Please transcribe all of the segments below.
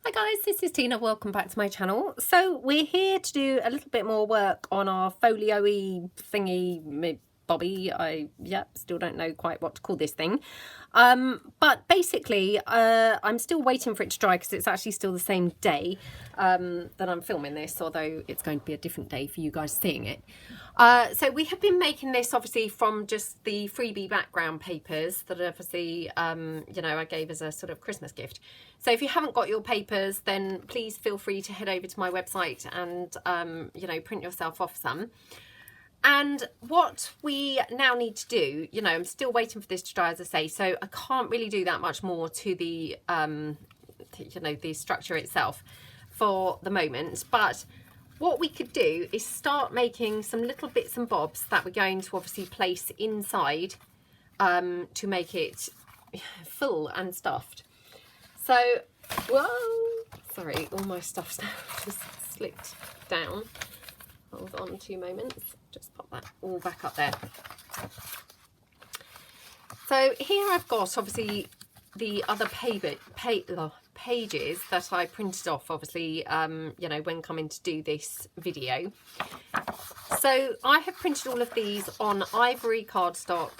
Hi guys, this is Tina. Welcome back to my channel. So we're here to do a little bit more work on our folio-y thingy bobby. I still don't know quite what to call this thing. But basically I'm still waiting for it to dry because it's actually still the same day that I'm filming this, although it's going to be a different day for you guys seeing it. So we have been making this obviously from just the freebie background papers that obviously you know, I gave as a sort of Christmas gift. So if you haven't got your papers, then please feel free to head over to my website and you know, print yourself off some. And what we now need to do, you know, I'm still waiting for this to dry, as I say, so I can't really do that much more to the you know, the structure itself for the moment. But what we could do is start making some little bits and bobs that we're going to obviously place inside to make it full and stuffed. So, whoa, sorry, all my stuff's now just slipped down. Hold on 2 moments, just pop that all back up there. So here I've got obviously the other pages that I printed off, obviously, you know, when coming to do this video. So I have printed all of these on ivory cardstock.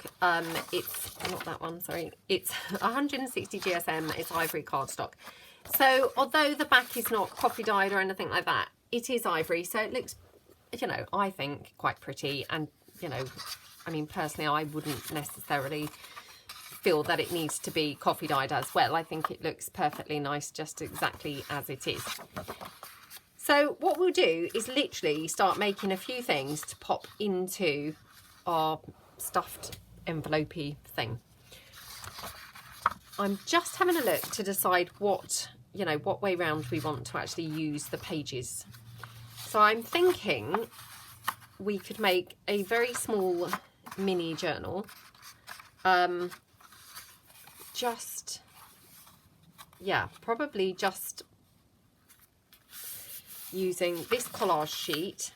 It's not that one, sorry. It's 160 GSM, it's ivory cardstock. So although the back is not coffee dyed or anything like that, it is ivory, so it looks, you know, I think quite pretty. And, you know, I mean, personally, I wouldn't necessarily feel that it needs to be coffee dyed as well. I think it looks perfectly nice just exactly as it is. So what we'll do is literally start making a few things to pop into our stuffed envelopey thing. I'm just having a look to decide what, you know, what way round we want to actually use the pages. So I'm thinking we could make a very small mini journal. Just, yeah, probably just using this collage sheet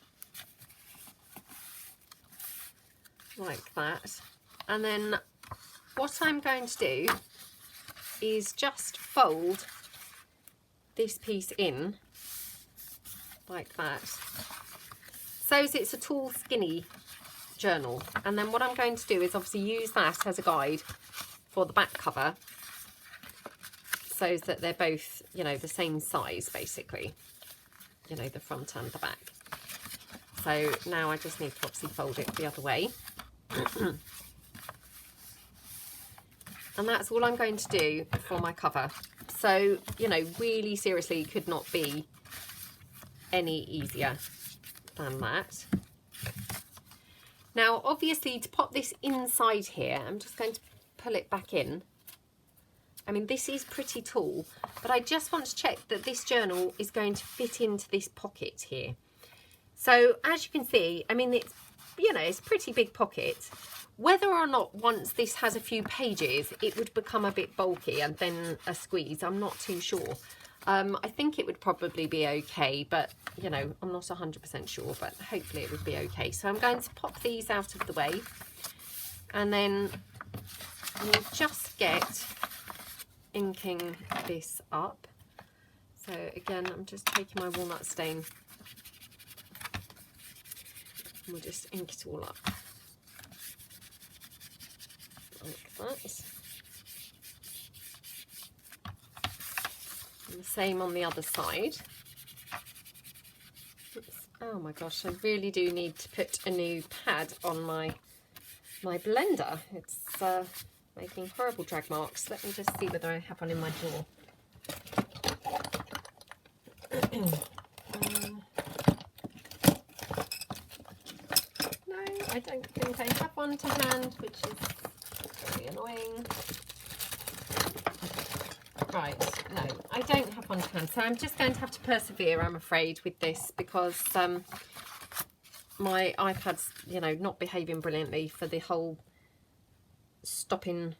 like that. And then what I'm going to do is just fold this piece in like that, so it's a tall skinny journal. And then what I'm going to do is obviously use that as a guide for the back cover, so that they're both, you know, the same size basically, you know, the front and the back. So now I just need to obviously fold it the other way. And that's all I'm going to do for my cover. So, you know, really seriously could not be any easier than that. Now obviously to pop this inside here, I'm just going to pull it back in. I mean, this is pretty tall, but I just want to check that this journal is going to fit into this pocket here. So as you can see, I mean, it's, you know, it's a pretty big pocket. Whether or not once this has a few pages it would become a bit bulky and then a squeeze, I'm not too sure. I think it would probably be okay, but, you know, I'm not 100% sure, but hopefully it would be okay. So I'm going to pop these out of the way, and then we'll just get inking this up. So again, I'm just taking my walnut stain and we'll just ink it all up like that. And the same on the other side. Oops. Oh my gosh, I really do need to put a new pad on my blender. It's making horrible drag marks. Let me just see whether I have one in my drawer. No, I don't think I have one to hand, which is very annoying. Right, no, I don't have one to hand, so I'm just going to have to persevere, I'm afraid, with this, because my iPad's, you know, not behaving brilliantly for the whole stopping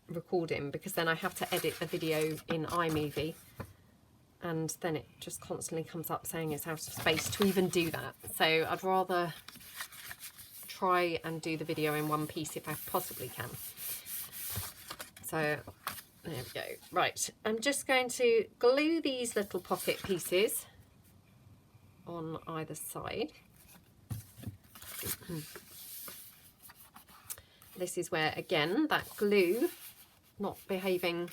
recording, because then I have to edit the video in iMovie, and then it just constantly comes up saying it's out of space to even do that. So I'd rather try and do the video in one piece if I possibly can. So There we go. Right, I'm just going to glue these little pocket pieces on either side. This is where, again, that glue not behaving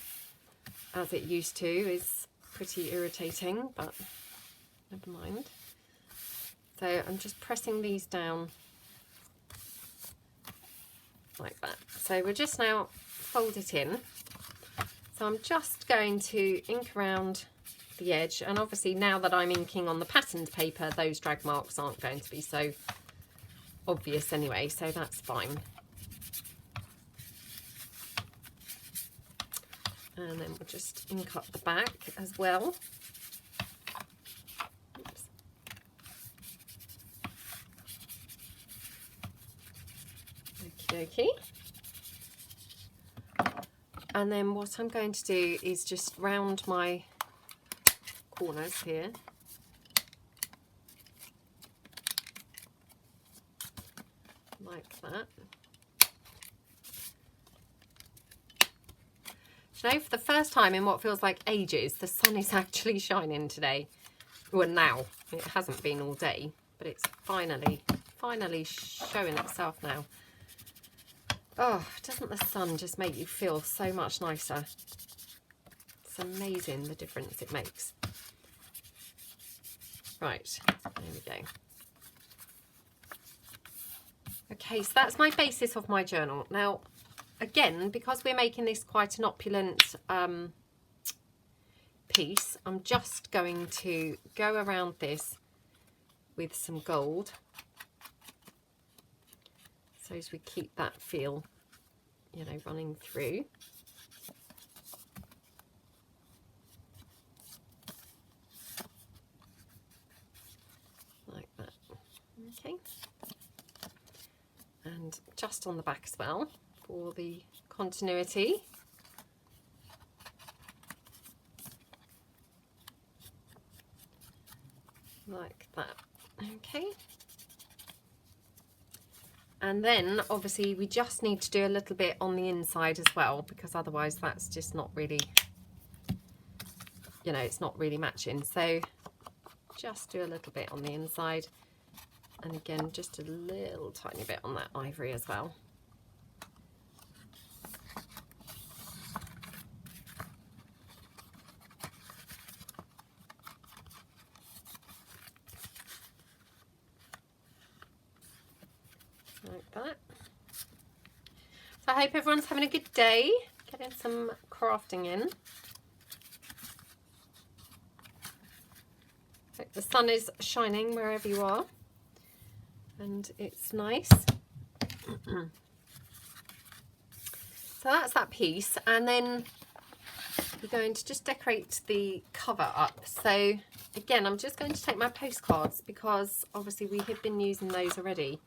as it used to is pretty irritating, but never mind. So I'm just pressing these down like that. So we'll just now fold it in. So I'm just going to ink around the edge, and obviously now that I'm inking on the patterned paper, those drag marks aren't going to be so obvious anyway, so that's fine. And then we'll just ink up the back as well. Oops. Okie dokie. And then what I'm going to do is just round my corners here. Like that. You know, for the first time in what feels like ages, the sun is actually shining today. Well, now. It hasn't been all day, but it's finally showing itself now. Oh, doesn't the sun just make you feel so much nicer? It's amazing the difference it makes. Right, there we go. Okay, so that's my basis of my journal. Now, again, because we're making this quite an opulent piece, I'm just going to go around this with some gold, so as we keep that feel, you know, running through. Like that. Okay. And just on the back as well, for the continuity. Like that. Okay. And then obviously we just need to do a little bit on the inside as well, because otherwise that's just not really, you know, it's not really matching. So just do a little bit on the inside, and again just a little tiny bit on that ivory as well. Like that. So I hope everyone's having a good day, getting some crafting in. Hope the sun is shining wherever you are, and it's nice. So that's that piece, and then we're going to just decorate the cover up. So again, I'm just going to take my postcards, because obviously we have been using those already.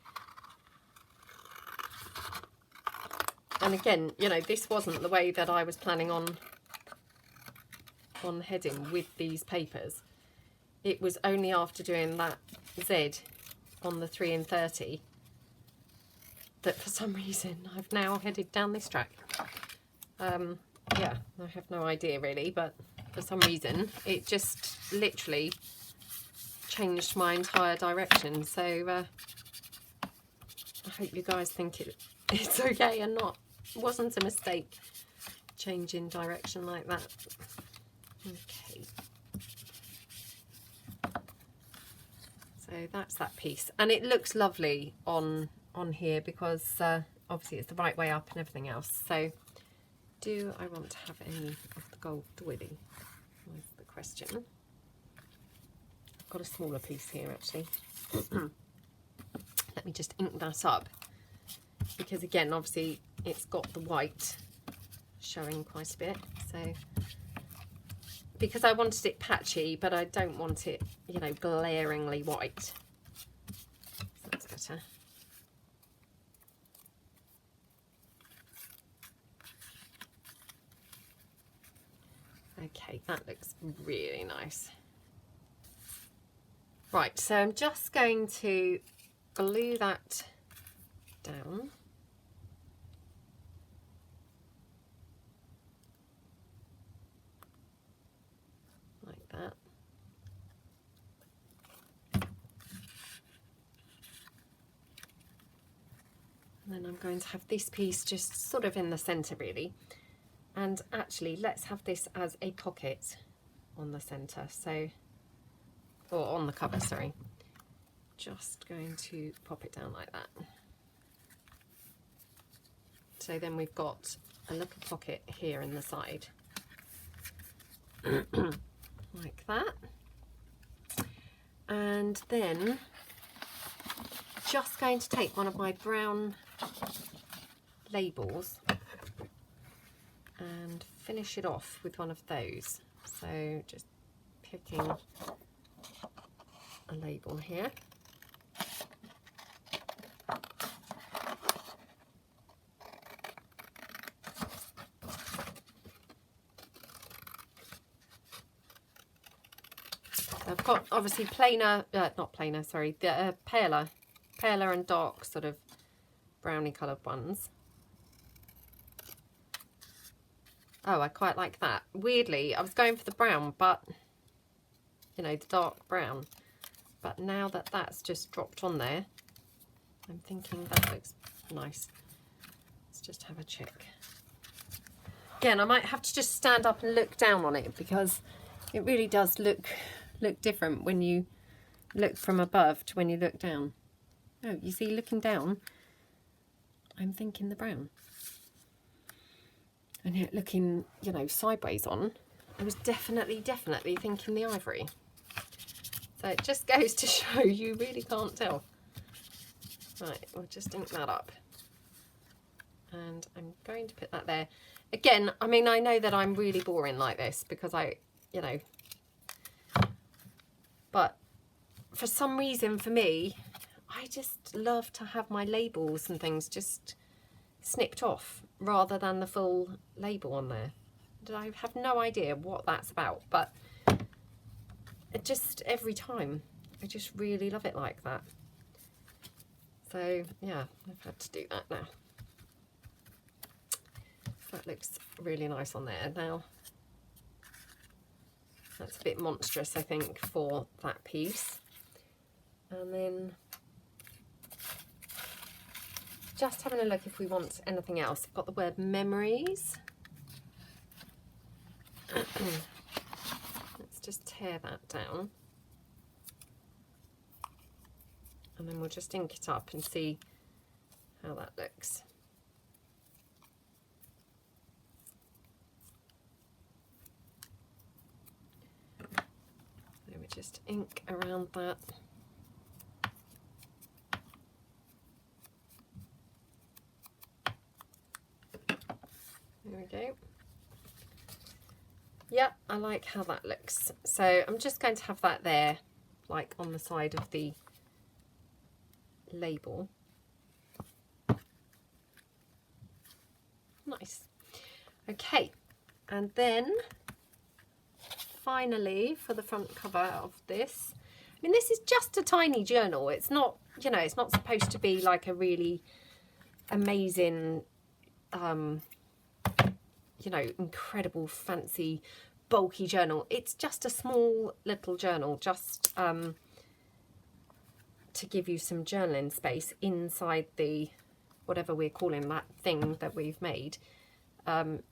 And again, you know, this wasn't the way that I was planning on heading with these papers. It was only after doing that Z on the 3 and 30 that for some reason I've now headed down this track. Yeah, I have no idea really, but for some reason it just literally changed my entire direction. So I hope you guys think it's okay and wasn't a mistake changing direction like that. Okay. So that's that piece, and it looks lovely on here because obviously it's the right way up and everything else. So do I want to have any of the gold doily? Was the question. I've got a smaller piece here actually. Let me just ink that up, because again obviously it's got the white showing quite a bit, so because I wanted it patchy, but I don't want it, you know, glaringly white. So that's better. Okay, that looks really nice. Right, so I'm just going to glue that down. going to have this piece just sort of in the centre really. And actually let's have this as a pocket on the centre, so, or on the cover, sorry. Just going to pop it down like that. So then we've got a little pocket here in the side. Like that. And then just going to take one of my brown labels and finish it off with one of those. So just picking a label here. I've got obviously plainer, not plainer, sorry, the paler and dark sort of browny coloured ones. Oh, I quite like that. Weirdly, I was going for the brown, but, you know, the dark brown. But now that that's just dropped on there, I'm thinking that looks nice. Let's just have a check. Again, I might have to just stand up and look down on it because it really does look different when you look from above to when you look down. Oh, you see, looking down, I'm thinking the brown. And yet looking, you know, sideways on, I was definitely thinking the ivory. So it just goes to show you really can't tell. Right, we'll just ink that up. And I'm going to put that there. Again, I mean, I know that I'm really boring like this because I, you know, but for some reason for me, I just love to have my labels and things just snipped off rather than the full label on there. I have no idea what that's about, but it just, every time, I just really love it like that. So yeah, I've had to do that now. That looks really nice on there. Now, that's a bit monstrous, I think, for that piece. And then just having a look if we want anything else. I've got the word memories. Let's just tear that down. And then we'll just ink it up and see how that looks. Then we just ink around that. There we go. Yeah, I like how that looks. So I'm just going to have that there, like on the side of the label. Nice. Okay, and then finally for the front cover of this, I mean, this is just a tiny journal. It's not, you know, it's not supposed to be like a really amazing, you know, incredible, fancy, bulky journal. It's just a small little journal, just to give you some journaling space inside the, whatever we're calling that thing that we've made,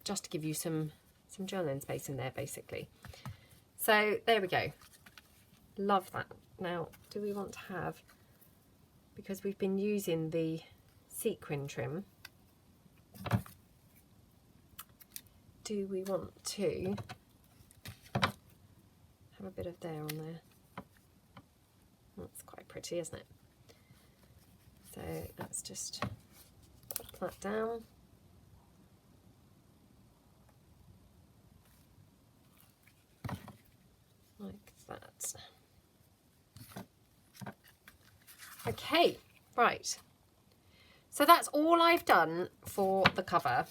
just to give you some journaling space in there, basically. So there we go. Love that. Now, do we want to have, because we've been using the sequin trim, do we want to have a bit of there on there? That's quite pretty, isn't it? So let's just pop that down. Like that. Okay, right. So that's all I've done for the cover,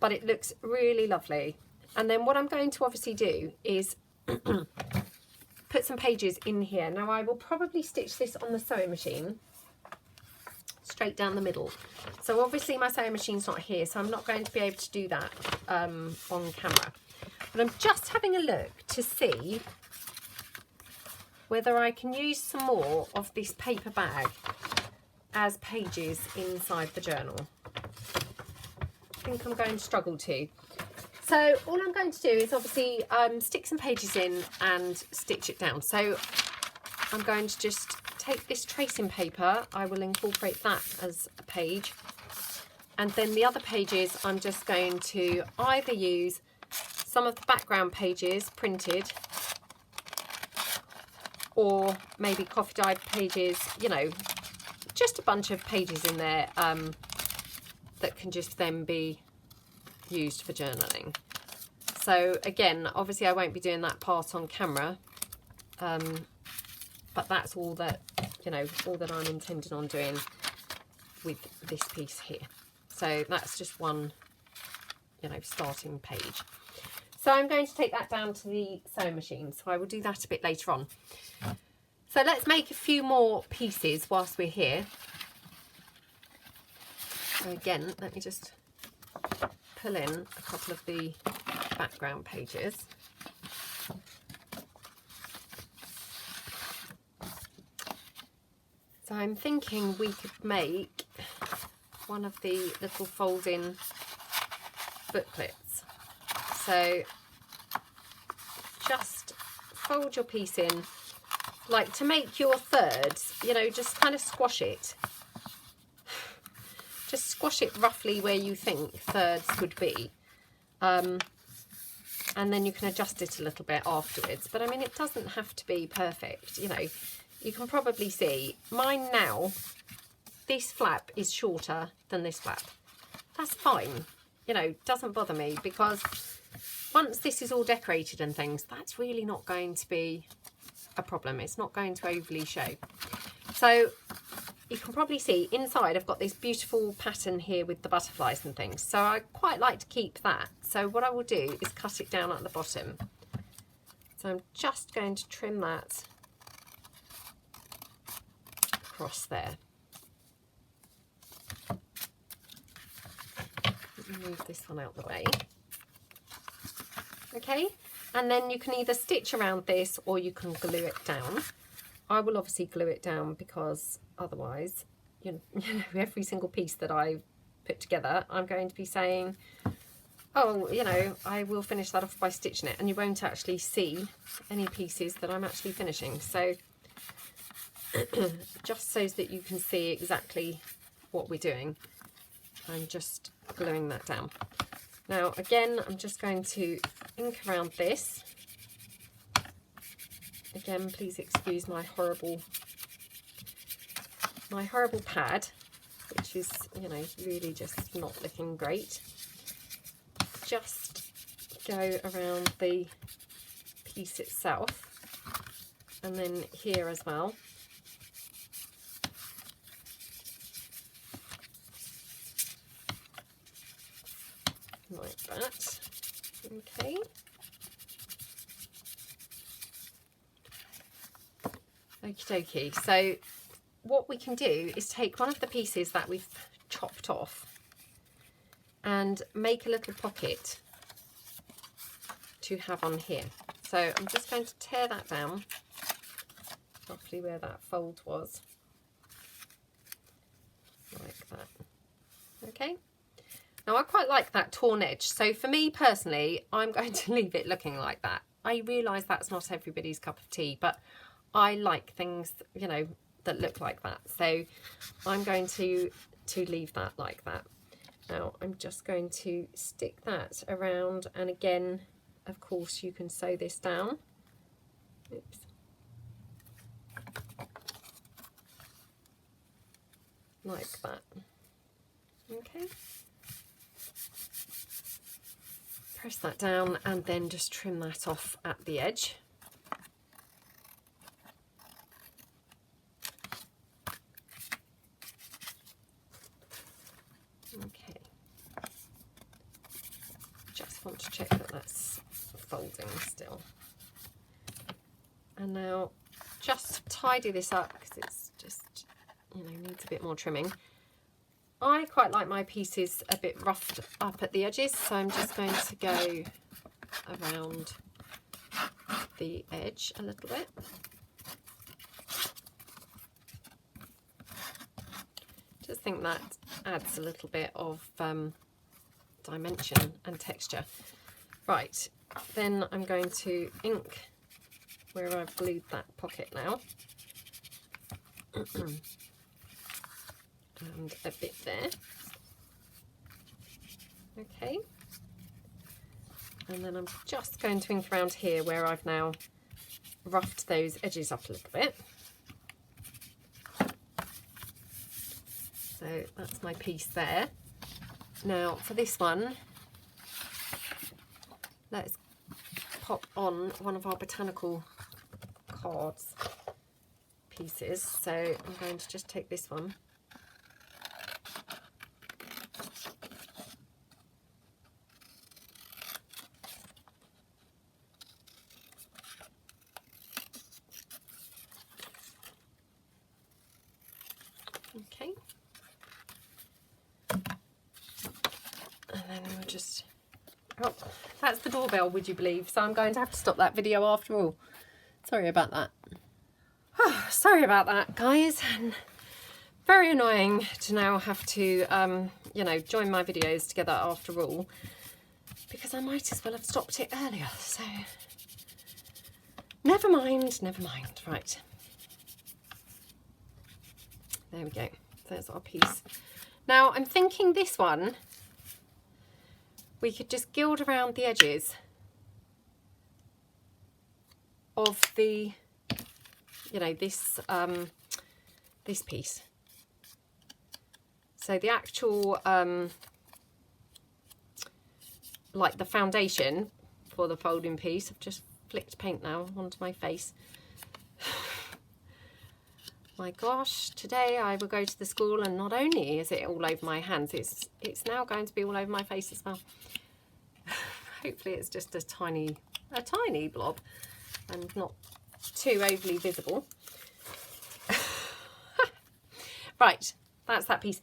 but it looks really lovely. And then what I'm going to obviously do is put some pages in here. Now I will probably stitch this on the sewing machine straight down the middle. So obviously my sewing machine's not here, so I'm not going to be able to do that on camera. But I'm just having a look to see whether I can use some more of this paper bag as pages inside the journal. I think I'm going to struggle to. So all I'm going to do is obviously stick some pages in and stitch it down. So I'm going to just take this tracing paper, I will incorporate that as a page, and then the other pages I'm just going to either use some of the background pages printed, or maybe coffee dyed pages, you know, just a bunch of pages in there that can just then be used for journaling. So again, obviously I won't be doing that part on camera, but that's all that, you know, all that I'm intending on doing with this piece here. So that's just one, you know, starting page. So I'm going to take that down to the sewing machine, so I will do that a bit later on. So let's make a few more pieces whilst we're here. So again, let me just pull in a couple of the background pages. So I'm thinking we could make one of the little folding booklets. So just fold your piece in, like to make your thirds, you know, just kind of squash it. Just squash it roughly where you think thirds would be. And then you can adjust it a little bit afterwards. But I mean, it doesn't have to be perfect, you know. You can probably see mine now, this flap is shorter than this flap. That's fine, you know, doesn't bother me, because once this is all decorated and things, that's really not going to be a problem. It's not going to overly show. So you can probably see inside I've got this beautiful pattern here with the butterflies and things. So I quite like to keep that. So what I will do is cut it down at the bottom. So I'm just going to trim that across there. Move this one out the way. Okay, and then you can either stitch around this or you can glue it down. I will obviously glue it down, because otherwise, you know, every single piece that I put together, I'm going to be saying, oh, you know, I will finish that off by stitching it, and you won't actually see any pieces that I'm actually finishing. So just so that you can see exactly what we're doing, I'm just gluing that down. Now again, I'm just going to ink around this. Again, please excuse my horrible pad, which is, you know, really just not looking great. Just go around the piece itself, and then here as well. Like that. Okay. Okie dokie. So what we can do is take one of the pieces that we've chopped off and make a little pocket to have on here. So I'm just going to tear that down roughly where that fold was, like that. Okay. Now I quite like that torn edge, so for me personally, I'm going to leave it looking like that. I realise that's not everybody's cup of tea, but I like things, you know, that look like that. So I'm going to leave that like that. Now I'm just going to stick that around, and again, of course, you can sew this down. Oops. Like that. Okay. Press that down and then just trim that off at the edge. Okay. Just want to check that that's folding still. And now just tidy this up, because it's just, you know, needs a bit more trimming. I quite like my pieces a bit roughed up at the edges, so I'm just going to go around the edge a little bit. think that adds a little bit of dimension and texture. Right, then I'm going to ink where I've glued that pocket now. And a bit there. Okay. And then I'm just going to ink around here where I've now roughed those edges up a little bit. So that's my piece there. Now for this one, let's pop on one of our botanical cards pieces. So I'm going to just take this one. Okay. And then we'll just, oh, that's the doorbell, would you believe? So I'm going to have to stop that video after all. Sorry about that. Oh, sorry about that, guys. And very annoying to now have to, you know, join my videos together after all, because I might as well have stopped it earlier. So never mind, never mind. Right. There we go. There's our piece. Now I'm thinking this one, we could just gild around the edges of the, you know, this this piece. So the actual like the foundation for the folding piece, I've just flicked paint now onto my face. My gosh, today I will go to the school and not only is it all over my hands, it's now going to be all over my face as well. Hopefully it's just a tiny blob and not too overly visible. Right, that's that piece.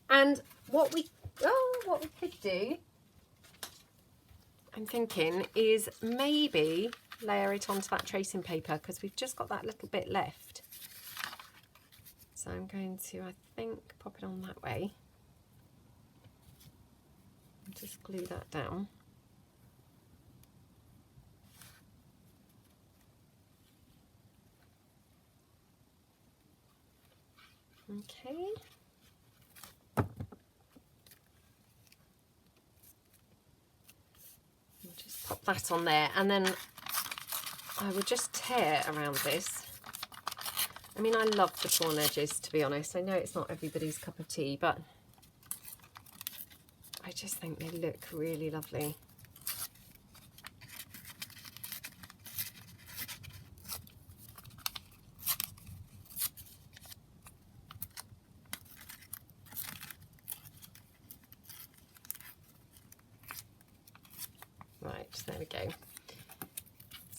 And what we could do, I'm thinking, is maybe layer it onto that tracing paper, because we've just got that little bit left. So I'm going to, I think, pop it on that way. And just glue that down. Okay. We'll just pop that on there, and then I will just tear around this. I mean, I love the torn edges, to be honest. I know it's not everybody's cup of tea, but I just think they look really lovely. Right, there we go.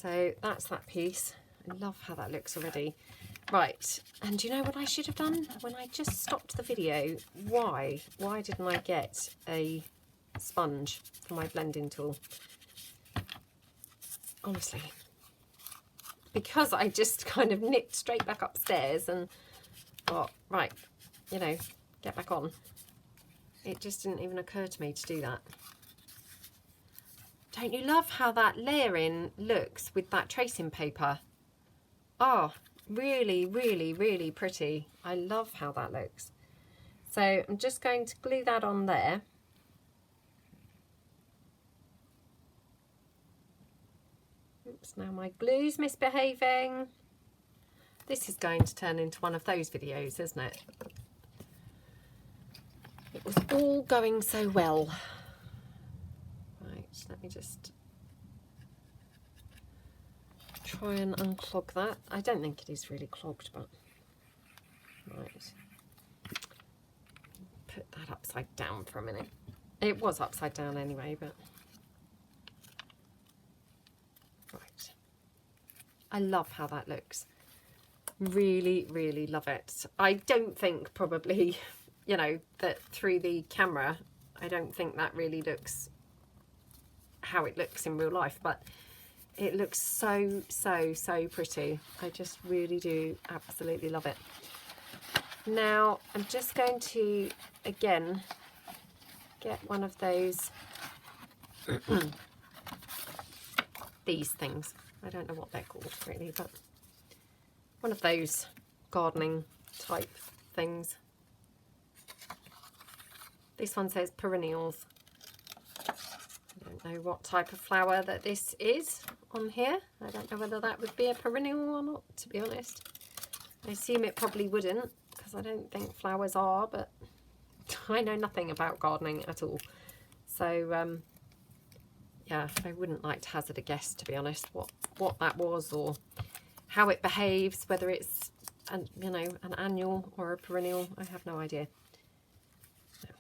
So that's that piece. I love how that looks already. Right, and do you know what I should have done when I just stopped the video? Why didn't I get a sponge for my blending tool? Honestly, because I just kind of nipped straight back upstairs and thought, right, you know, get back on. It just didn't even occur to me to do that. Don't you love how that layering looks with that tracing paper? Oh, really, really, really pretty. I love how that looks. So I'm just going to glue that on there. Oops, now my glue's misbehaving. This is going to turn into one of those videos, isn't it? It was all going so well. Right, let me just try and unclog that. I don't think it is really clogged, but right. Put that upside down for a minute. It was upside down anyway, but right. I love how that looks. Really, really love it. I don't think probably, you know, that through the camera, I don't think that really looks how it looks in real life, but it looks so, so, so pretty. I just really do absolutely love it. Now I'm just going to again get one of those these things. I don't know what they're called really, but one of those gardening type things. This one says perennials. I don't know what type of flower that this is on here. I don't know whether that would be a perennial or not, to be honest. I assume it probably wouldn't, because I don't think flowers are, but I know nothing about gardening at all. So yeah, I wouldn't like to hazard a guess, to be honest, what that was or how it behaves, whether it's an annual or a perennial. I have no idea. No.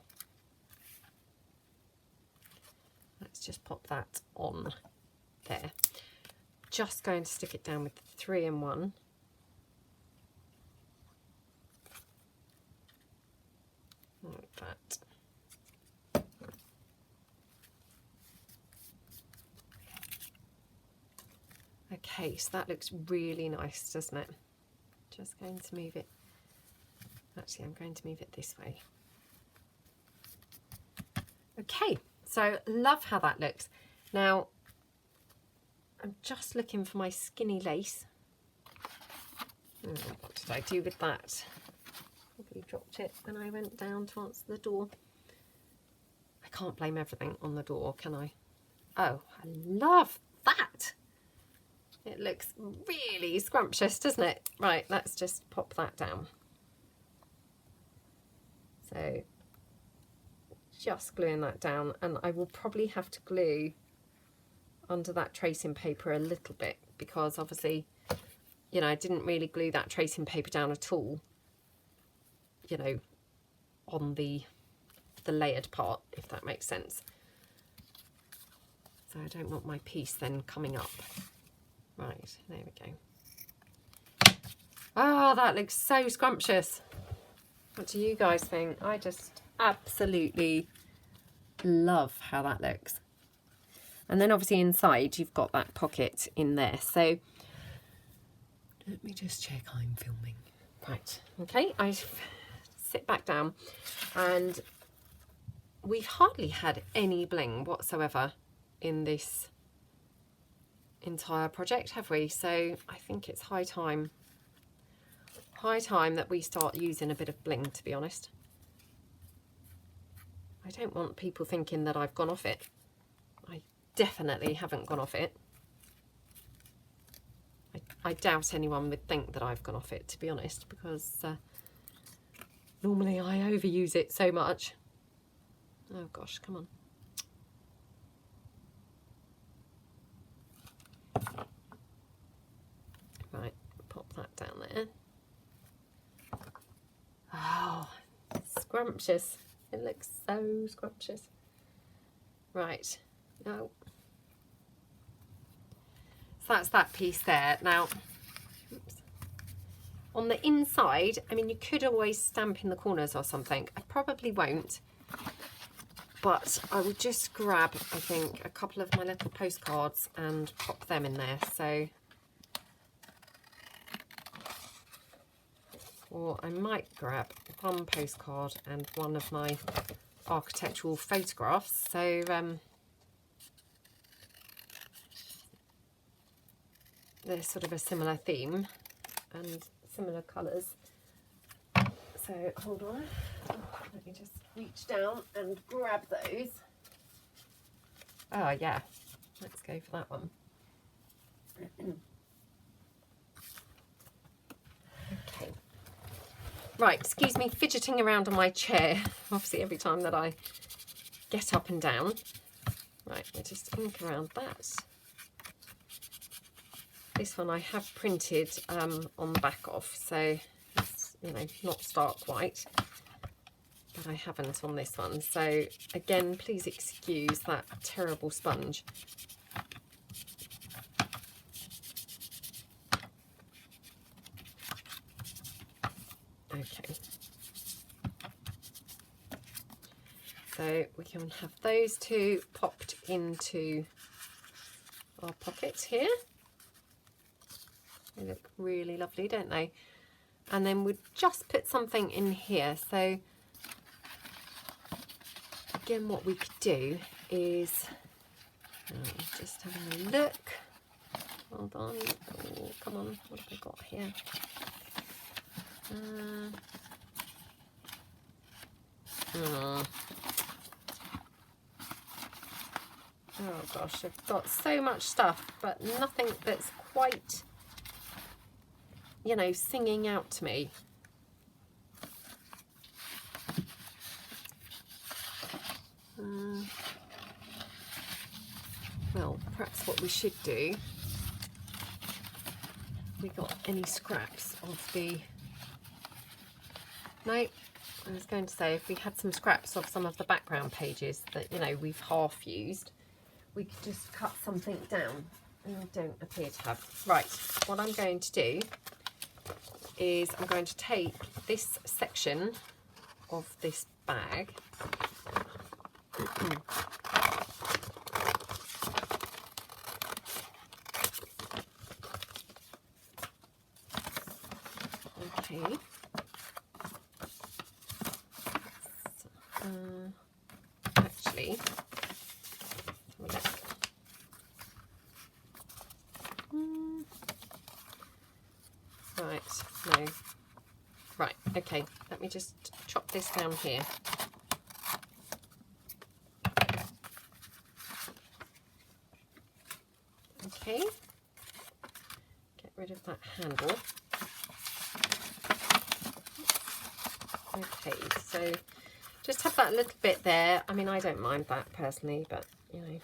Let's just pop that on there. Just going to stick it down with 3-in-1. Like that. Okay, so that looks really nice, doesn't it? Just going to move it. Actually, I'm going to move it this way. Okay, so love how that looks. Now, I'm just looking for my skinny lace. What did I do with that? Probably dropped it when I went down to answer the door. I can't blame everything on the door, can I? Oh, I love that. It looks really scrumptious, doesn't it? Right, let's just pop that down. So, just gluing that down, and I will probably have to glue under that tracing paper a little bit, because obviously, you know, I didn't really glue that tracing paper down at all, you know, on the layered part, if that makes sense. So I don't want my piece then coming up. Right, there we go. Oh, that looks so scrumptious. What do you guys think? I just absolutely love how that looks. And then obviously inside you've got that pocket in there. So let me just check I'm filming. Right, okay, I sit back down, and we've hardly had any bling whatsoever in this entire project, have we? So I think it's high time that we start using a bit of bling, to be honest. I don't want people thinking that I've gone off it. I definitely haven't gone off it. I doubt anyone would think that I've gone off it, to be honest, because normally I overuse it so much. Oh gosh, come on. Right, pop that down there. Oh, scrumptious. It looks so scrumptious. Right, no. So that's that piece there. Now, oops. On the inside, I mean, you could always stamp in the corners or something. I probably won't, but I will just grab, I think, a couple of my little postcards and pop them in there. So, or I might grab one postcard and one of my architectural photographs. So they're sort of a similar theme and similar colours. So hold on, let me just reach down and grab those. Oh yeah, let's go for that one. Okay. Right, excuse me fidgeting around on my chair, obviously every time that I get up and down. Right, we'll just ink around that. This one I have printed on the back of, so it's, you know, not stark white, but I haven't on this one. So again, please excuse that terrible sponge. Okay, so we can have those two popped into our pockets here. They look really lovely, don't they? And then we'll just put something in here. So again, what we could do is, just having a look. Hold on. Oh, come on. What have I got here? Oh gosh, I've got so much stuff, but nothing that's quite, you know, singing out to me. Well, perhaps what we should do, we got any scraps of the, no, I was going to say if we had some scraps of some of the background pages that, you know, we've half used, we could just cut something down, and we don't appear to have. Right, what I'm going to do is I'm going to take this section of this bag okay. Actually, right, no, right, okay, let me just chop this down here. Okay, get rid of that handle. Okay, so just have that little bit there. I mean, I don't mind that personally, but, you know,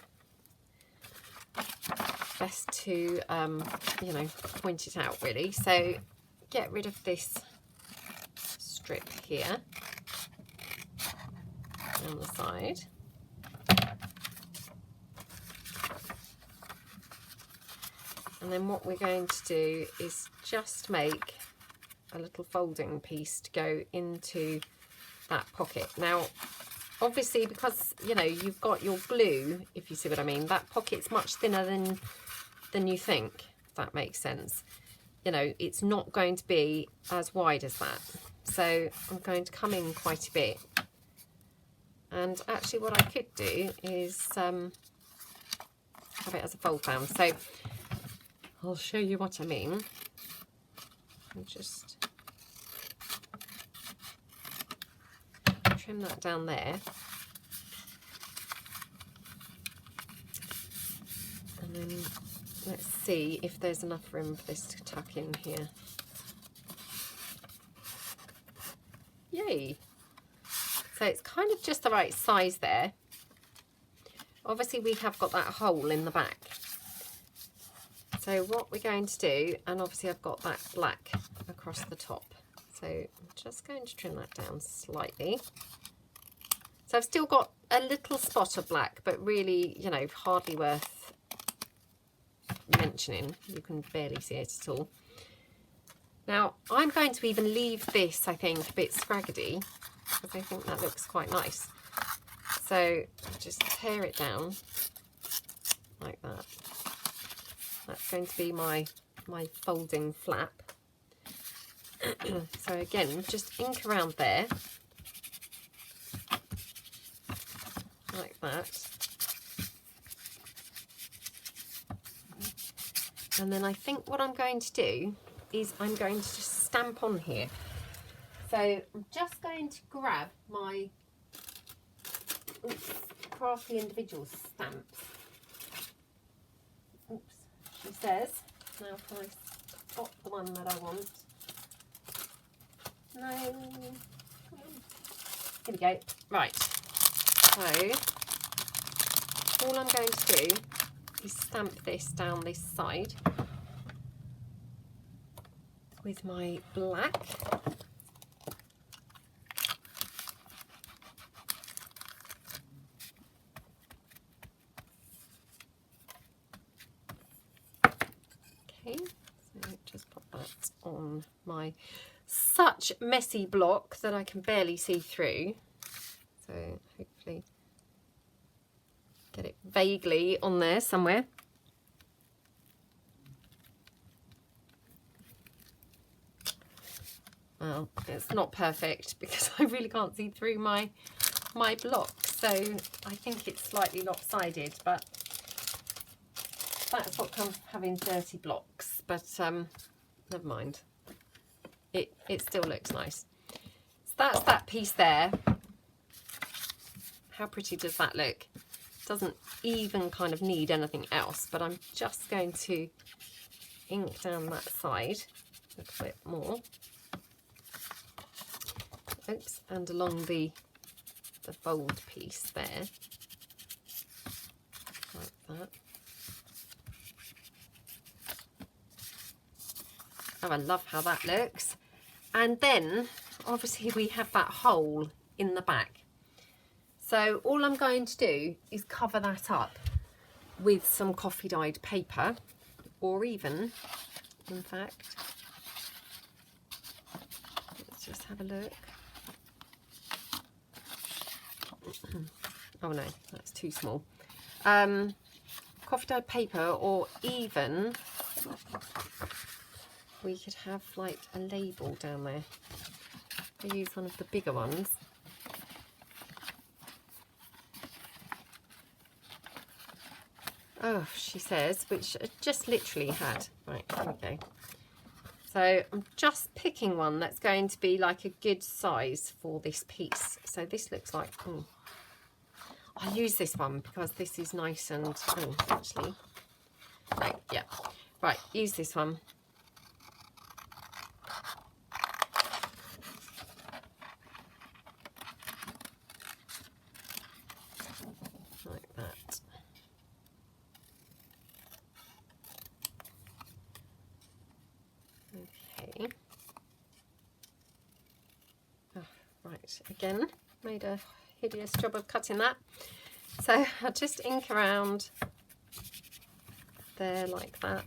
best to, you know, point it out really. So get rid of this strip here on the side. And then what we're going to do is just make a little folding piece to go into that pocket. Now, obviously, because, you know, you've got your glue, if you see what I mean, that pocket's much thinner than you think, if that makes sense. You know, it's not going to be as wide as that. So I'm going to come in quite a bit. And actually what I could do is have it as a fold down. So I'll show you what I mean. I'll just trim that down there. And then let's see if there's enough room for this to tuck in here. Yay! So it's kind of just the right size there. Obviously we have got that hole in the back. So what we're going to do, and obviously I've got that black across the top. So I'm just going to trim that down slightly. So I've still got a little spot of black, but really, you know, hardly worth mentioning. You can barely see it at all. Now, I'm going to even leave this, I think, a bit scraggedy, because I think that looks quite nice. So just tear it down like that. That's going to be my folding flap. So again, just ink around there, like that. And then I think what I'm going to do is I'm going to just stamp on here. So I'm just going to grab my crafty individual stamps. Oops, she says. Now can I spot the one that I want? No. Come on. Here we go. Right. So all I'm going to do is stamp this down this side with my black. Okay, so just pop that on my such messy block that I can barely see through. So hopefully get it vaguely on there somewhere. well, it's not perfect because I really can't see through my block, so I think it's slightly lopsided, but that's what comes from having dirty blocks. But never mind, it still looks nice. So that's that piece there. How pretty does that look? Doesn't even kind of need anything else, but I'm just going to ink down that side a little bit more. Oops, and along the fold piece there, like that. Oh, I love how that looks. And then obviously we have that hole in the back. So all I'm going to do is cover that up with some coffee dyed paper, or even, in fact, let's just have a look. Oh no, that's too small. Coffee dyed paper, or even we could have like a label down there. I use one of the bigger ones. Oh, she says, which I just literally had. Right, here we go. So I'm just picking one that's going to be like a good size for this piece. So this looks like, I'll use this one because this is nice and, actually, right, yeah. Right, use this one. Like that. Okay. Oh, right, again, made a hideous job of cutting that. So I'll just ink around there like that.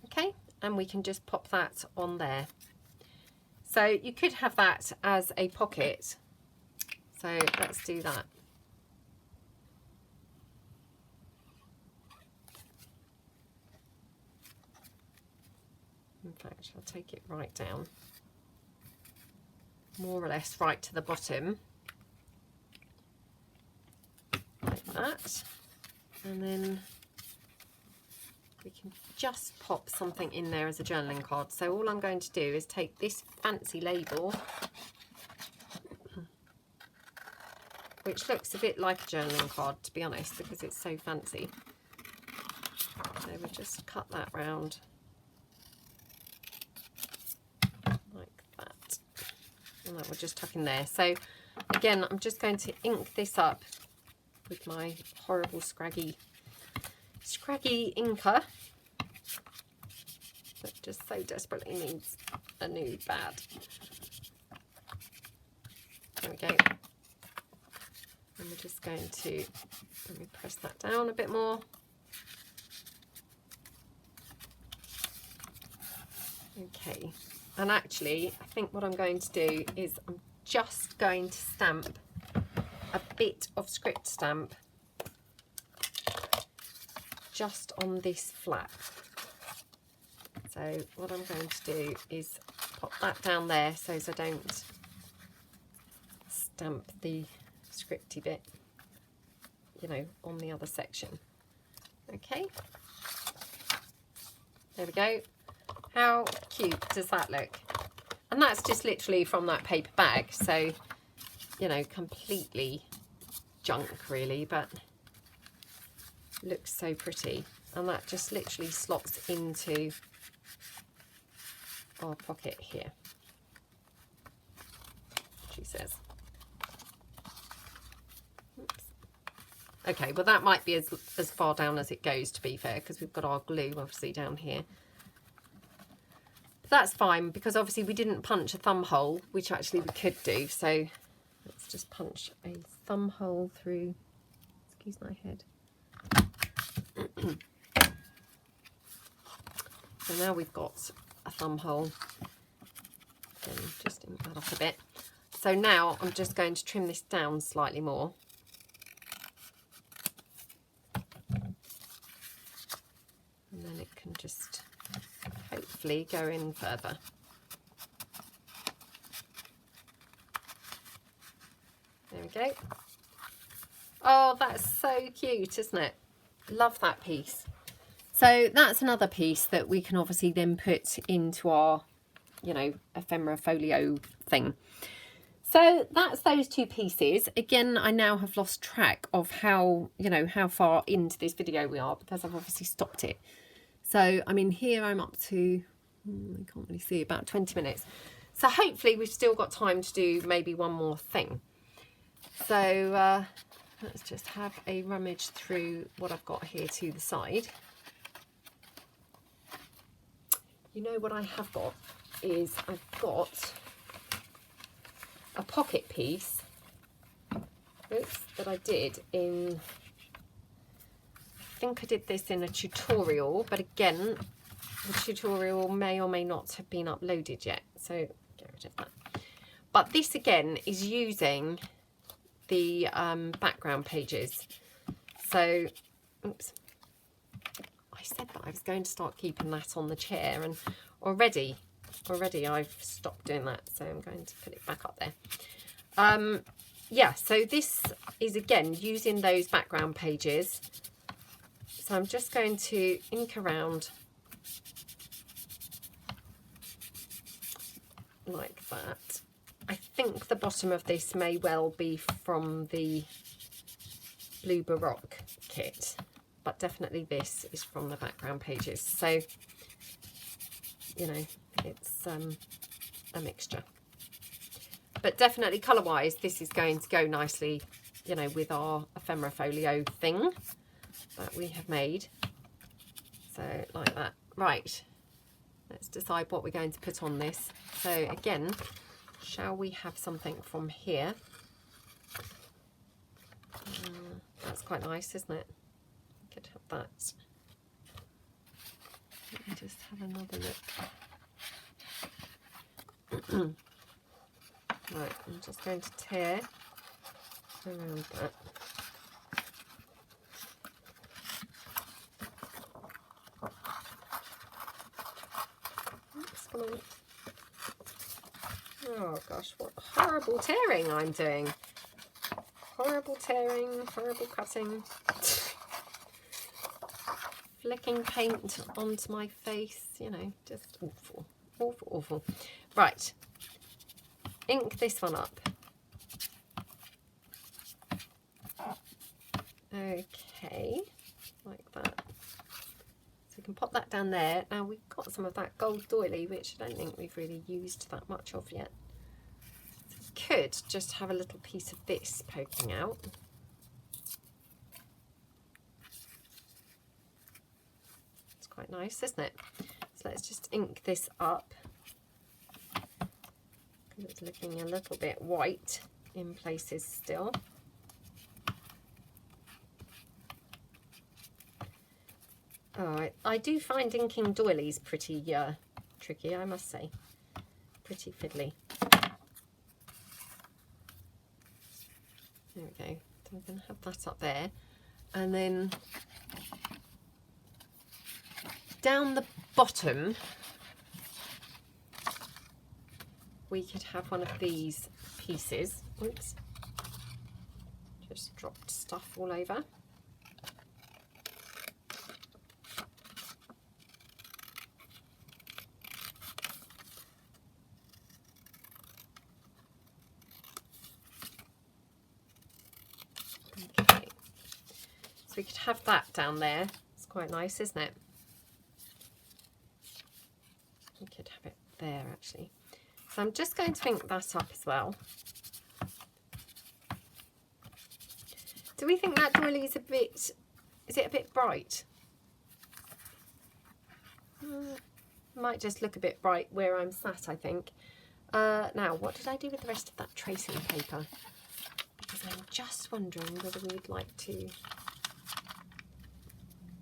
Okay, and we can just pop that on there. So you could have that as a pocket. So let's do that. In fact, I'll take it right down, more or less right to the bottom, like that. And then we can just pop something in there as a journaling card. So all I'm going to do is take this fancy label, which looks a bit like a journaling card, to be honest, because it's so fancy. So we'll just cut that round like that, and that will just tuck in there. So again, I'm just going to ink this up with my horrible scraggy inker that just so desperately needs a new pad. There we go. And we're just going to, let me press that down a bit more. Okay, and actually I think what I'm going to do is I'm just going to stamp a bit of script stamp just on this flap. So what I'm going to do is pop that down there so as I don't stamp the scripty bit, you know, on the other section. Okay, there we go. How cute does that look? And that's just literally from that paper bag, so, you know, completely junk really, but looks so pretty. And that just literally slots into our pocket here, she says. Oops. Okay, well that might be as far down as it goes, to be fair, because we've got our glue obviously down here. But that's fine, because obviously we didn't punch a thumb hole, which actually we could do. So let's just punch a thumb hole through, excuse my head. So now we've got a thumb hole. Again, just ink that up a bit. So now I'm just going to trim this down slightly more. And then it can just hopefully go in further. There we go. Oh, that's so cute, isn't it? Love that piece. So that's another piece that we can obviously then put into our, you know, ephemera folio thing. So that's those two pieces. Again, I now have lost track of how, you know, how far into this video we are, because I've obviously stopped it. So, I mean, here I'm up to, I can't really see, about 20 minutes. So hopefully we've still got time to do maybe one more thing. So let's just have a rummage through what I've got here to the side. You know what I have got is I've got a pocket piece, oops, that I did in, I think I did this in a tutorial, but again, the tutorial may or may not have been uploaded yet, so get rid of that. But this again is using the background pages. So, oops, I said that I was going to start keeping that on the chair, and already I've stopped doing that, so I'm going to put it back up there. Yeah, so this is again using those background pages. So I'm just going to ink around like that. I think the bottom of this may well be from the Blue Baroque kit, but definitely this is from the background pages. So, you know, it's a mixture. But definitely colour-wise, this is going to go nicely, you know, with our ephemera folio thing that we have made. So, like that. Right, let's decide what we're going to put on this. So, again, shall we have something from here? That's quite nice, isn't it? Could have that. Let me just have another look. Right, I'm just going to tear around that. Oops, come on. Oh gosh, what horrible tearing I'm doing. Horrible tearing, horrible cutting. Flicking paint onto my face, you know, just awful, awful, awful. Right, ink this one up. Okay, like that. So we can pop that down there. Now we've got some of that gold doily, which I don't think we've really used that much of yet. So we could just have a little piece of this poking out. It's quite nice, isn't it? So let's just ink this up. It's looking a little bit white in places still. Oh, I do find inking doilies pretty tricky, I must say. Pretty fiddly. There we go. So we're going to have that up there. And then down the bottom, we could have one of these pieces. Oops. Just dropped stuff all over. Okay. So we could have that down there. It's quite nice, isn't it? We could have it there actually. So I'm just going to ink that up as well. Do we think that doily is a bit, is it a bit bright? Might just look a bit bright where I'm sat, I think. Now, what did I do with the rest of that tracing paper? Because I'm just wondering whether we'd like to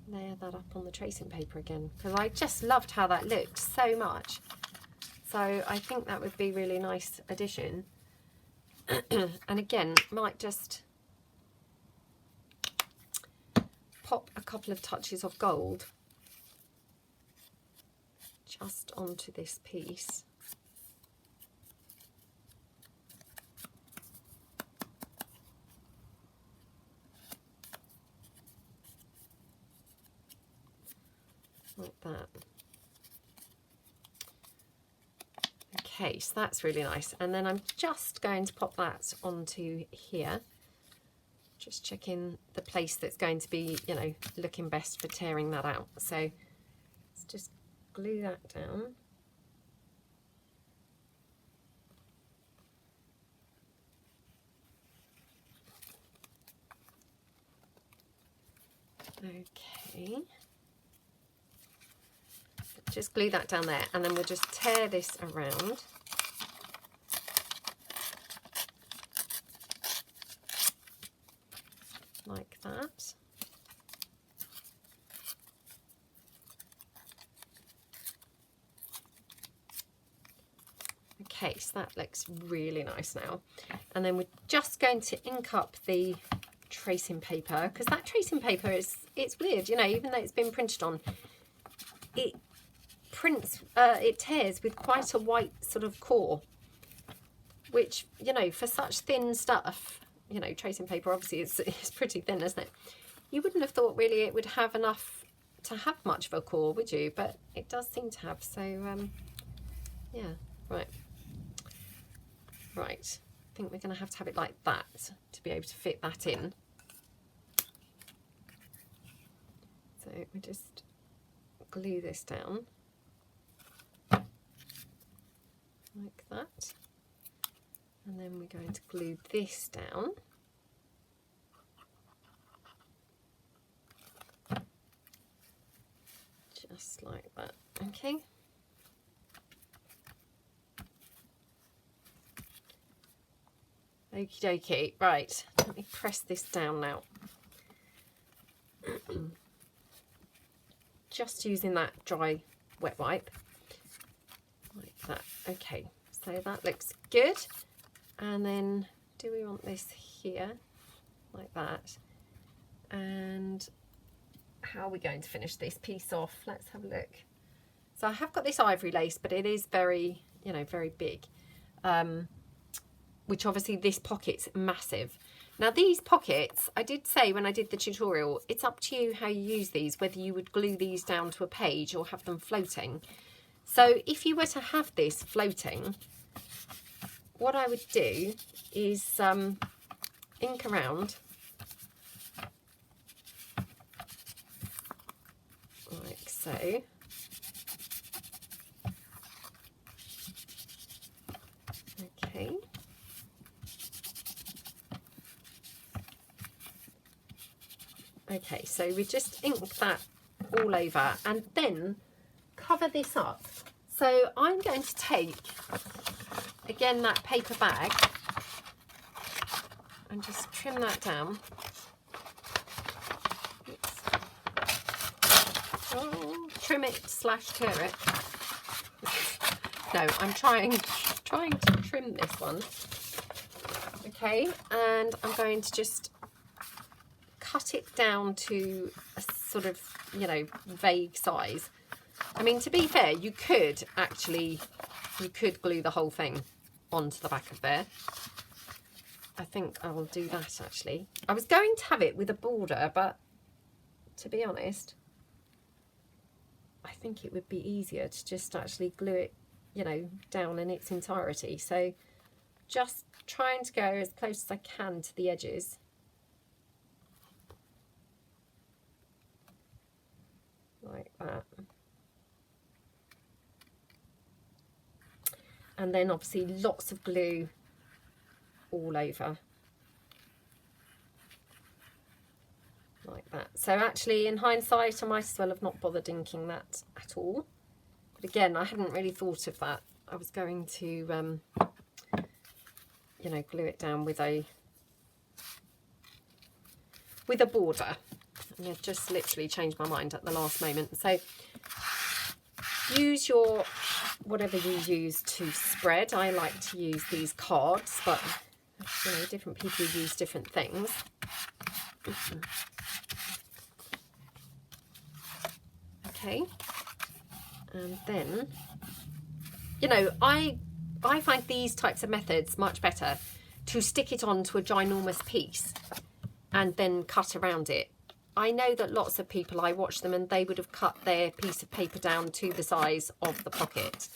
layer that up on the tracing paper again. Because I just loved how that looked so much. So I think that would be a really nice addition. And again, might just pop a couple of touches of gold just onto this piece. Like that. Okay, so that's really nice. And then I'm just going to pop that onto here. Just checking the place that's going to be, you know, looking best for tearing that out. So let's just glue that down. Okay. Just glue that down there, and then we'll just tear this around. Like that. Okay, so that looks really nice now. And then we're just going to ink up the tracing paper, because that tracing paper it's weird, you know, even though it's been printed on, it prints, it tears with quite a white sort of core, which, you know, for such thin stuff, you know, tracing paper obviously is pretty thin, isn't it? You wouldn't have thought really it would have enough to have much of a core, would you? But it does seem to have. So yeah, right. I think we're going to have it like that to be able to fit that in. So we just glue this down like that, and then we're going to glue this down. Just like that, okay. Okie dokie, right, let me press this down now. Just using that dry wet wipe, like that. Okay, so that looks good. And then do we want this here, like that? And how are we going to finish this piece off? Let's have a look. So I have got this ivory lace, but it is very, you know, very big. Which obviously this pocket's massive. Now these pockets, I did say when I did the tutorial, it's up to you how you use these, whether you would glue these down to a page or have them floating. So if you were to have this floating, what I would do is ink around like so. Okay. Okay, so we just ink that all over and then cover this up. So I'm going to take, again, that paper bag and just trim that down. Oops. Oh, trim it / tear it. No, I'm trying to trim this one. Okay, and I'm going to just cut it down to a sort of, you know, vague size. I mean, to be fair, you could glue the whole thing onto the back of there. I think I will do that actually. I was going to have it with a border, but to be honest, I think it would be easier to just actually glue it, you know, down in its entirety. So just trying to go as close as I can to the edges. Like that. And then obviously lots of glue all over. Like that. So actually in hindsight I might as well have not bothered inking that at all. But again, I hadn't really thought of that. I was going to you know, glue it down with a border. And I've just literally changed my mind at the last moment. So use your whatever you use to spread. I like to use these cards, but you know, different people use different things. Okay, And then, you know, I find these types of methods much better, to stick it onto a ginormous piece and then cut around it. I know that lots of people, I watch them and they would have cut their piece of paper down to the size of the pocket.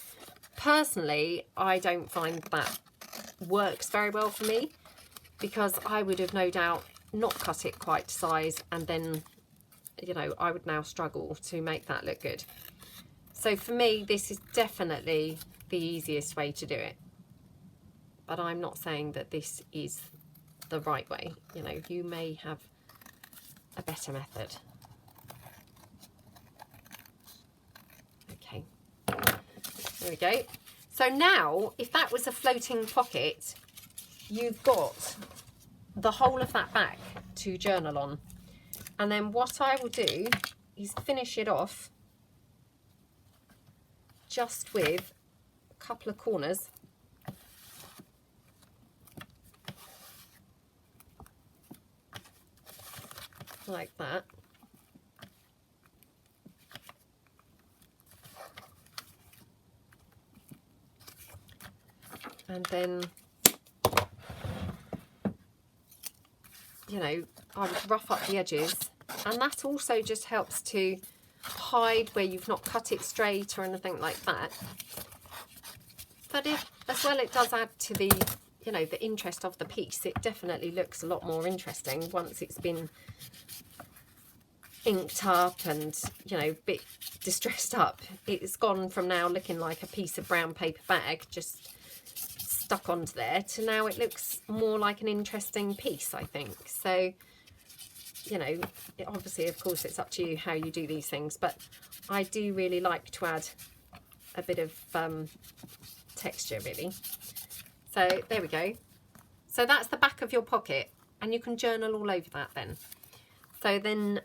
Personally, I don't find that works very well for me, because I would have no doubt not cut it quite to size, and then, you know, I would now struggle to make that look good. So for me, this is definitely the easiest way to do it. But I'm not saying that this is the right way. You know, you may have a better method. Okay, there we go. So now, if that was a floating pocket, you've got the whole of that back to journal on. And then what I will do is finish it off just with a couple of corners. Like that. And then, you know, I would rough up the edges, and that also just helps to hide where you've not cut it straight or anything like that. But as well, it does add to the, you know, the interest of the piece. It definitely looks a lot more interesting once it's been inked up and, you know, a bit distressed up. It's gone from now looking like a piece of brown paper bag just stuck onto there to now it looks more like an interesting piece, I think. So, you know, obviously, of course, it's up to you how you do these things, but I do really like to add a bit of texture, really. So there we go. So that's the back of your pocket, and you can journal all over that then. So then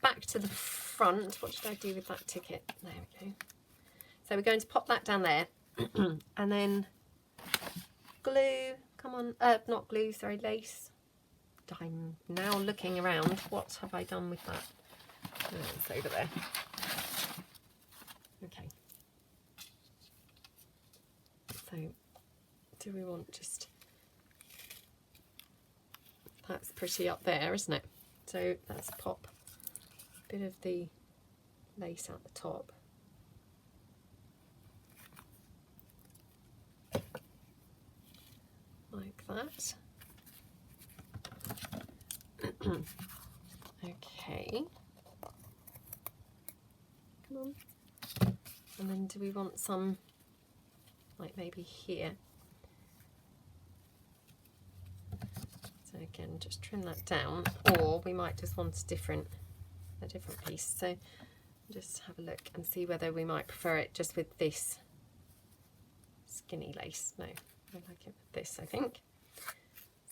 back to the front. What should I do with that ticket? There we go. So we're going to pop that down there and then glue, come on, not glue, sorry, lace. I'm now looking around. What have I done with that? Oh, it's over there. Okay. So do we want just, that's pretty up there, isn't it? So let's pop a bit of the lace at the top. Like that. Okay. Come on. And then do we want some, like maybe here? So again, just trim that down, or we might just want a different piece. So just have a look and see whether we might prefer it just with this skinny lace. No, I like it with this, I think.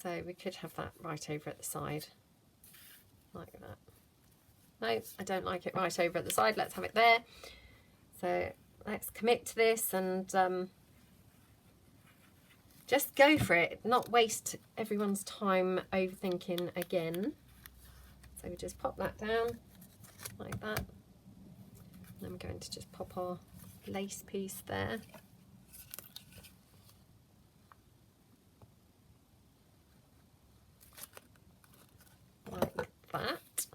So we could have that right over at the side, like that. No, I don't like it right over at the side. Let's have it there. So let's commit to this and just go for it. Not waste everyone's time overthinking again. So we just pop that down like that. And then we're going to just pop our lace piece there. Like that.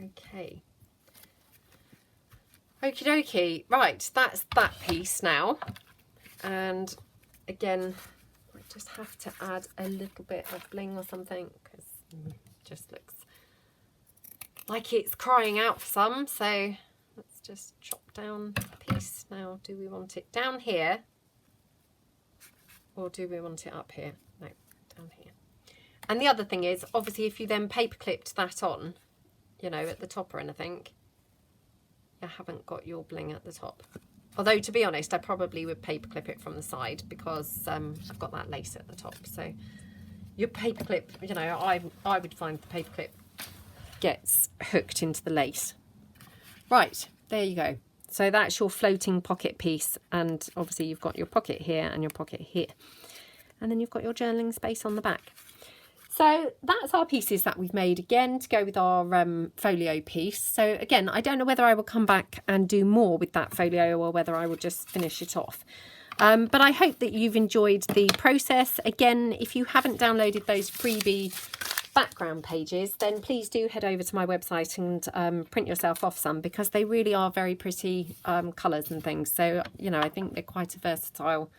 Okay. Okie dokie. Right, that's that piece now. And again, I just have to add a little bit of bling or something, because it just looks like it's crying out for some. So let's just chop down a piece. Now, do we want it down here, or do we want it up here? No, down here. And the other thing is, obviously, if you then paper clipped that on, you know, at the top or anything, you haven't got your bling at the top. Although, to be honest, I probably would paper clip it from the side, because I've got that lace at the top. So your paper clip, you know, I would find the paper clip gets hooked into the lace. Right, there you go. So that's your floating pocket piece, and obviously you've got your pocket here and your pocket here, and then you've got your journaling space on the back. So that's our pieces that we've made again to go with our folio piece. So again, I don't know whether I will come back and do more with that folio or whether I will just finish it off. But I hope that you've enjoyed the process. Again, if you haven't downloaded those freebie background pages, then please do head over to my website and print yourself off some, because they really are very pretty colours and things. So, you know, I think they're quite a versatile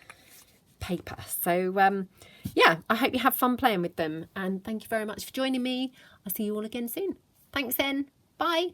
paper. So yeah, I hope you have fun playing with them, and thank you very much for joining me. I'll see you all again soon. Thanks then. Bye.